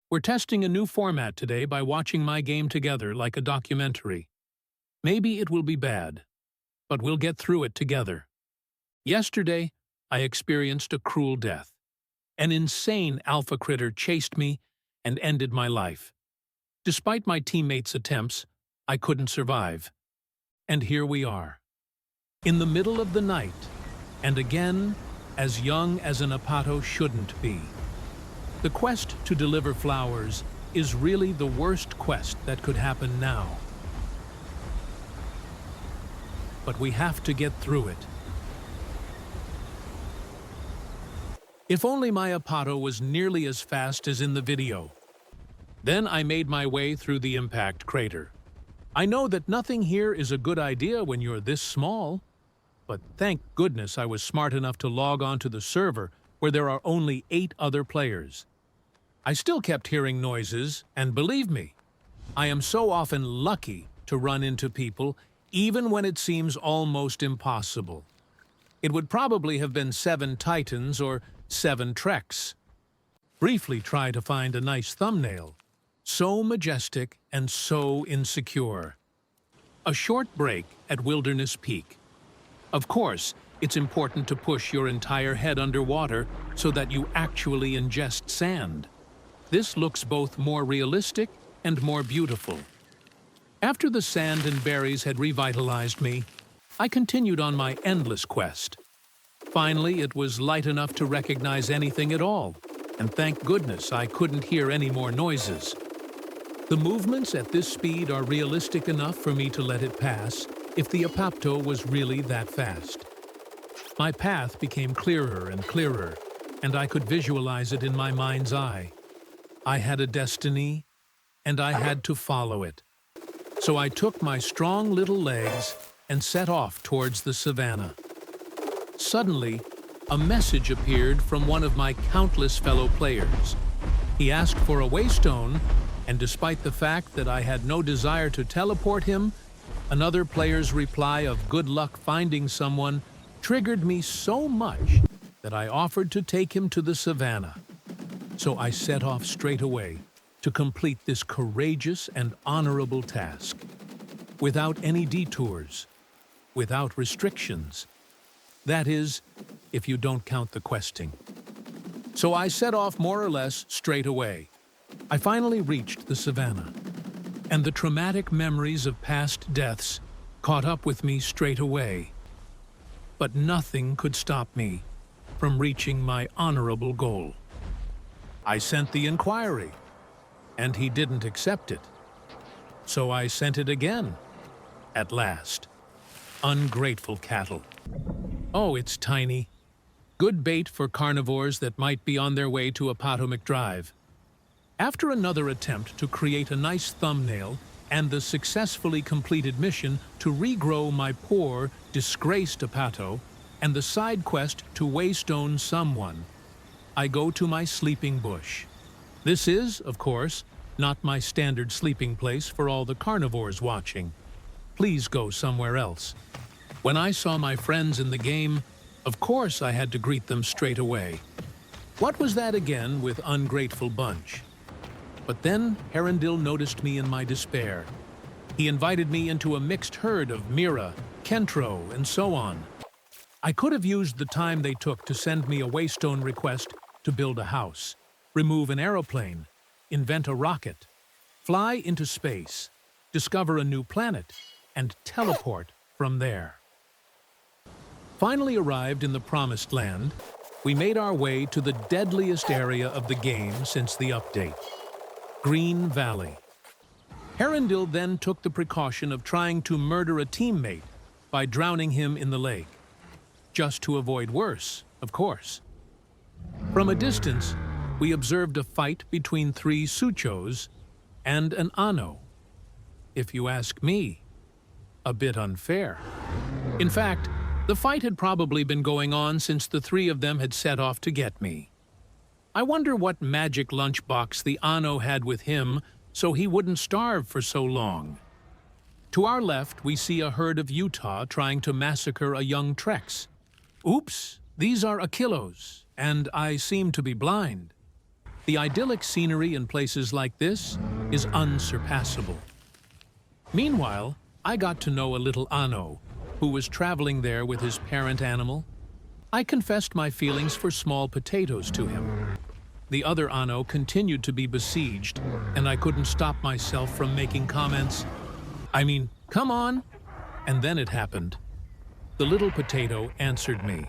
We're testing a new format today by watching my game together like a documentary. Maybe it will be bad, but we'll get through it together. Yesterday, I experienced a cruel death. An insane alpha critter chased me and ended my life. Despite my teammates' attempts, I couldn't survive. And here we are, in the middle of the night, and again, as young as an Apato shouldn't be. The quest to deliver flowers is really the worst quest that could happen now. But we have to get through it. If only my Apato was nearly as fast as in the video. Then I made my way through the impact crater. I know that nothing here is a good idea when you're this small, but thank goodness I was smart enough to log on to the server where there are only 8 other players. I still kept hearing noises, and believe me, I am so often lucky to run into people, even when it seems almost impossible. It would probably have been 7 Titans or 7 Treks. Briefly try to find a nice thumbnail. So majestic and so insecure. A short break at Wilderness Peak. Of course, it's important to push your entire head underwater so that you actually ingest sand. This looks both more realistic and more beautiful. After the sand and berries had revitalized me, I continued on my endless quest. Finally, it was light enough to recognize anything at all, and thank goodness I couldn't hear any more noises. The movements at this speed are realistic enough for me to let it pass if the Apato was really that fast. My path became clearer and clearer, and I could visualize it in my mind's eye. I had a destiny, and I had to follow it. So I took my strong little legs and set off towards the savannah. Suddenly, a message appeared from one of my countless fellow players. He asked for a waystone, and despite the fact that I had no desire to teleport him, another player's reply of good luck finding someone triggered me so much that I offered to take him to the savannah. So I set off straight away to complete this courageous and honorable task, without any detours, without restrictions. That is, if you don't count the questing. So I set off more or less straight away. I finally reached the savannah, and the traumatic memories of past deaths caught up with me straight away. But nothing could stop me from reaching my honorable goal. I sent the inquiry, and he didn't accept it. So I sent it again, at last. Ungrateful cattle. Oh, it's tiny. Good bait for carnivores that might be on their way to Apato McDrive. After another attempt to create a nice thumbnail and the successfully completed mission to regrow my poor, disgraced Apato, and the side quest to waystone someone, I go to my sleeping bush. This is, of course, not my standard sleeping place for all the carnivores watching. Please go somewhere else. When I saw my friends in the game, of course I had to greet them straight away. What was that again with ungrateful bunch? But then Herondil noticed me in my despair. He invited me into a mixed herd of Mira, Kentro, and so on. I could have used the time they took to send me a waystone request to build a house, remove an aeroplane, invent a rocket, fly into space, discover a new planet, and teleport from there. Finally arrived in the Promised Land, we made our way to the deadliest area of the game since the update. Green Valley. Herondil then took the precaution of trying to murder a teammate by drowning him in the lake. Just to avoid worse, of course. From a distance, we observed a fight between 3 Suchos and an Ano. If you ask me, a bit unfair. In fact, the fight had probably been going on since the 3 of them had set off to get me. I wonder what magic lunchbox the Ano had with him so he wouldn't starve for so long. To our left, we see a herd of Utah trying to massacre a young Trex. Oops, these are Achillos, and I seem to be blind. The idyllic scenery in places like this is unsurpassable. Meanwhile, I got to know a little Ano, who was traveling there with his parent animal. I confessed my feelings for small potatoes to him. The other Ano continued to be besieged, and I couldn't stop myself from making comments. I mean, come on! And then it happened. The little potato answered me.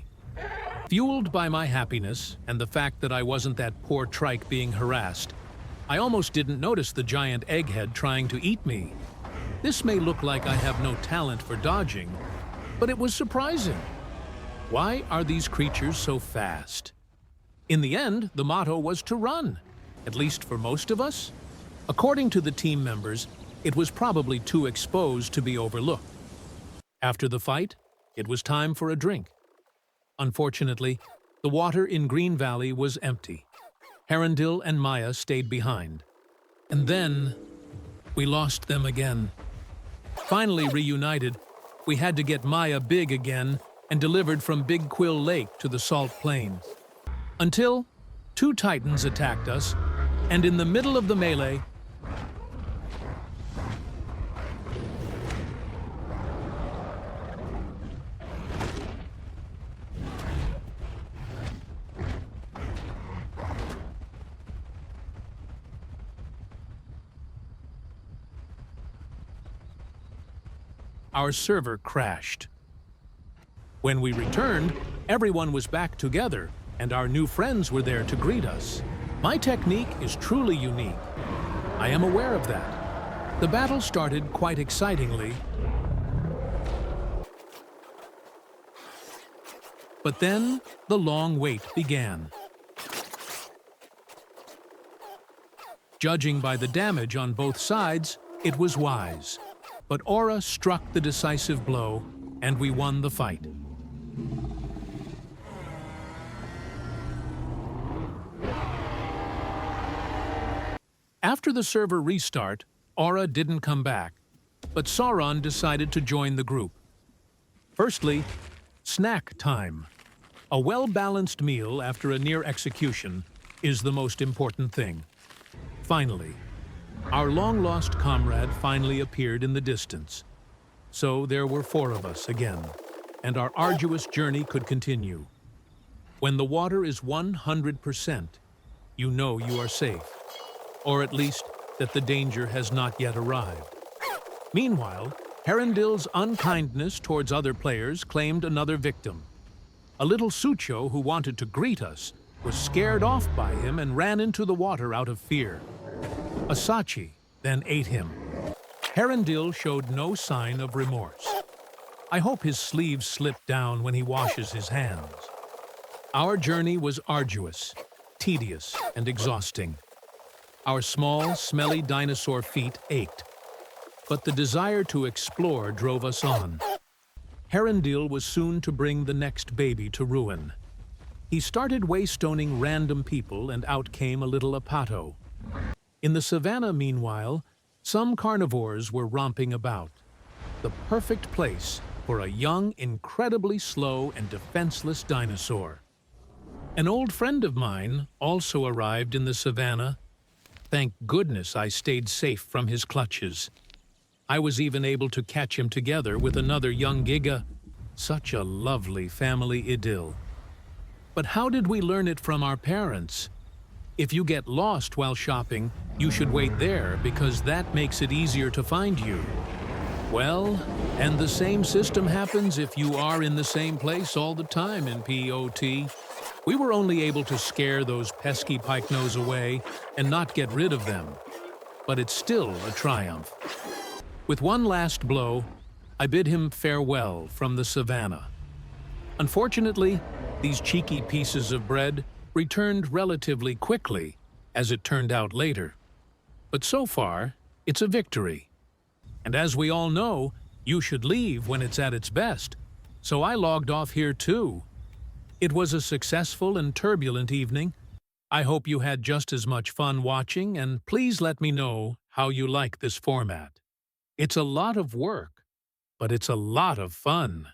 Fueled by my happiness and the fact that I wasn't that poor trike being harassed, I almost didn't notice the giant egghead trying to eat me. This may look like I have no talent for dodging, but it was surprising. Why are these creatures so fast? In the end, the motto was to run, at least for most of us. According to the team members, it was probably too exposed to be overlooked. After the fight, it was time for a drink. Unfortunately, the water in Green Valley was empty. Herondil and Maya stayed behind. And then, we lost them again. Finally reunited, we had to get Maya big again and delivered from Big Quill Lake to the Salt Plain. Until 2 titans attacked us, and in the middle of the melee, our server crashed. When we returned, everyone was back together, and our new friends were there to greet us. My technique is truly unique. I am aware of that. The battle started quite excitingly, but then the long wait began. Judging by the damage on both sides, it was wise. But Aura struck the decisive blow, and we won the fight. After the server restart, Aura didn't come back, but Sauron decided to join the group. Firstly, snack time. A well-balanced meal after a near execution is the most important thing. Finally, our long-lost comrade finally appeared in the distance. So there were 4 of us again, and our arduous journey could continue. When the water is 100%, you know you are safe, or at least that the danger has not yet arrived. Meanwhile, Herondil's unkindness towards other players claimed another victim. A little Sucho who wanted to greet us was scared off by him and ran into the water out of fear. Asachi then ate him. Herondil showed no sign of remorse. I hope his sleeves slip down when he washes his hands. Our journey was arduous, tedious, and exhausting. Our small, smelly dinosaur feet ached, but the desire to explore drove us on. Herondil was soon to bring the next baby to ruin. He started waystoning random people, and out came a little Apato. In the savannah, meanwhile, some carnivores were romping about. The perfect place for a young, incredibly slow and defenseless dinosaur. An old friend of mine also arrived in the savannah. Thank goodness I stayed safe from his clutches. I was even able to catch him together with another young Giga. Such a lovely family idyll. But how did we learn it from our parents? If you get lost while shopping, you should wait there because that makes it easier to find you. Well, and the same system happens if you are in the same place all the time in POT. We were only able to scare those pesky pike-nose away and not get rid of them. But it's still a triumph. With one last blow, I bid him farewell from the savannah. Unfortunately, these cheeky pieces of bread returned relatively quickly, as it turned out later. But so far, it's a victory. And as we all know, you should leave when it's at its best. So I logged off here too. It was a successful and turbulent evening. I hope you had just as much fun watching, and please let me know how you like this format. It's a lot of work, but it's a lot of fun.